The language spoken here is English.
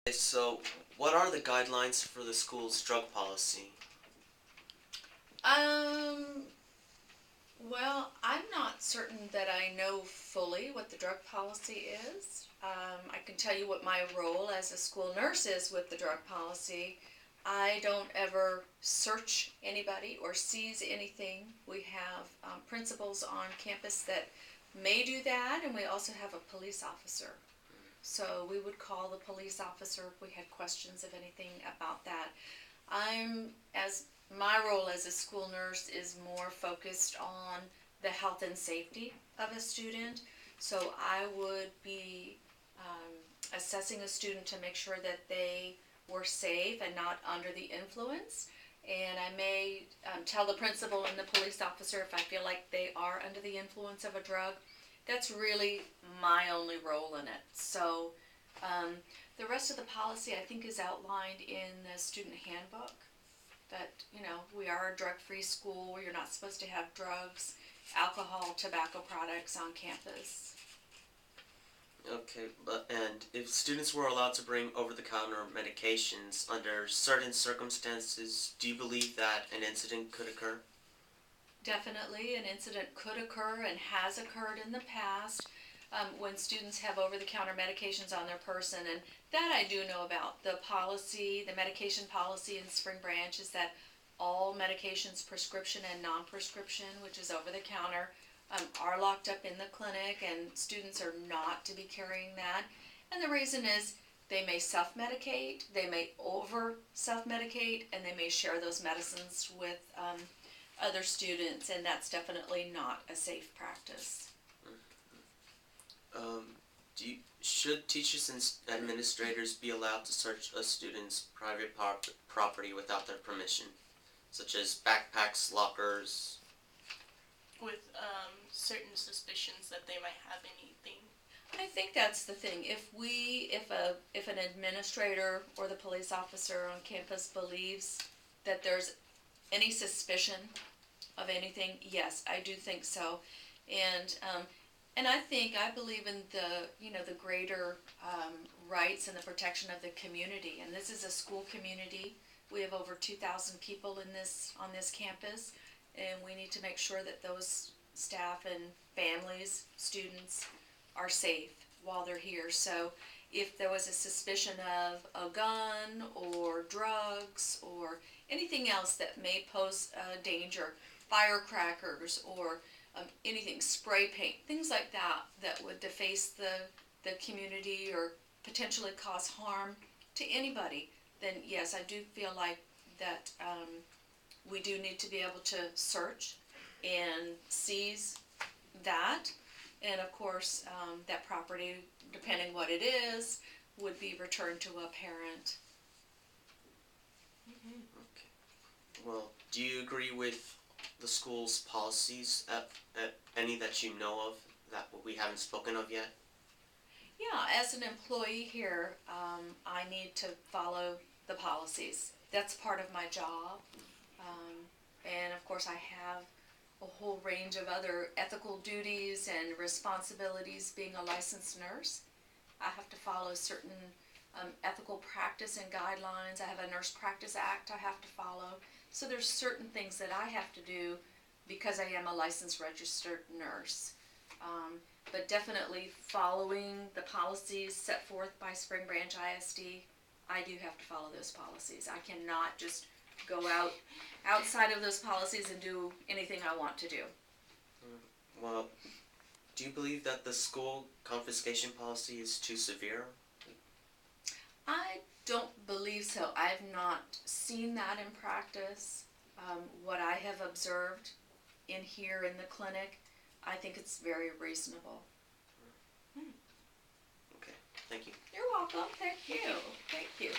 Okay, so, what are the guidelines for the school's drug policy? Um, well, I'm not certain that I know fully what the drug policy is. I can tell you what my role as a school nurse is with the drug policy. I don't ever search anybody or seize anything. We have principals on campus that may do that, and we also have a police officer. So we would call the police officer if we had questions of anything about that. I'm as My role as a school nurse is more focused on the health and safety of a student. So I would be assessing a student to make sure that they were safe and not under the influence. And I may tell the principal and the police officer if I feel like they are under the influence of a drug. That's really my only role in it. So um, the rest of the policy I think is outlined in the student handbook. That, we are a drug-free school where you're not supposed to have drugs, alcohol, tobacco products on campus. Okay, and if students were allowed to bring over-the-counter medications under certain circumstances, do you believe that an incident could occur? Definitely, an incident could occur and has occurred in the past when students have over-the-counter medications on their person, and that I do know about. The medication policy in Spring Branch is that all medications, prescription and non-prescription, which is over-the-counter, are locked up in the clinic, and students are not to be carrying that. And the reason is they may self-medicate, they may over self-medicate, and they may share those medicines with other students, and that's definitely not a safe practice. Um, should teachers and administrators be allowed to search a student's private property without their permission, such as backpacks, lockers? With certain suspicions that they might have anything. I think that's the thing. If an administrator or the police officer on campus believes that there's any suspicion of anything, yes, I do think so. And I believe in the greater rights and the protection of the community. And this is a school community. We have over 2,000 people on this campus, and we need to make sure that those staff and families, students, are safe while they're here. So if there was a suspicion of a gun or drugs or anything else that may pose danger, firecrackers or anything, spray paint, things like that, that would deface the community or potentially cause harm to anybody, then yes, I do feel like that we do need to be able to search and seize that. And of course, that property, depending what it is, would be returned to a parent. Okay. Well, do you agree with the school's policies, any that you know of that we haven't spoken of yet? Yeah, as an employee here, I need to follow the policies. That's part of my job. And of course, I have a whole range of other ethical duties and responsibilities being a licensed nurse. I have to follow certain ethical practice and guidelines. I have a Nurse Practice Act I have to follow. So there's certain things that I have to do because I am a licensed registered nurse. But definitely following the policies set forth by Spring Branch ISD, I do have to follow those policies. I cannot just go outside of those policies and do anything I want to do. Well, do you believe that the school confiscation policy is too severe? I don't believe so. I've not seen that in practice. What I have observed in here in the clinic, I think it's very reasonable. Okay, thank you. You're welcome. Thank you. Thank you.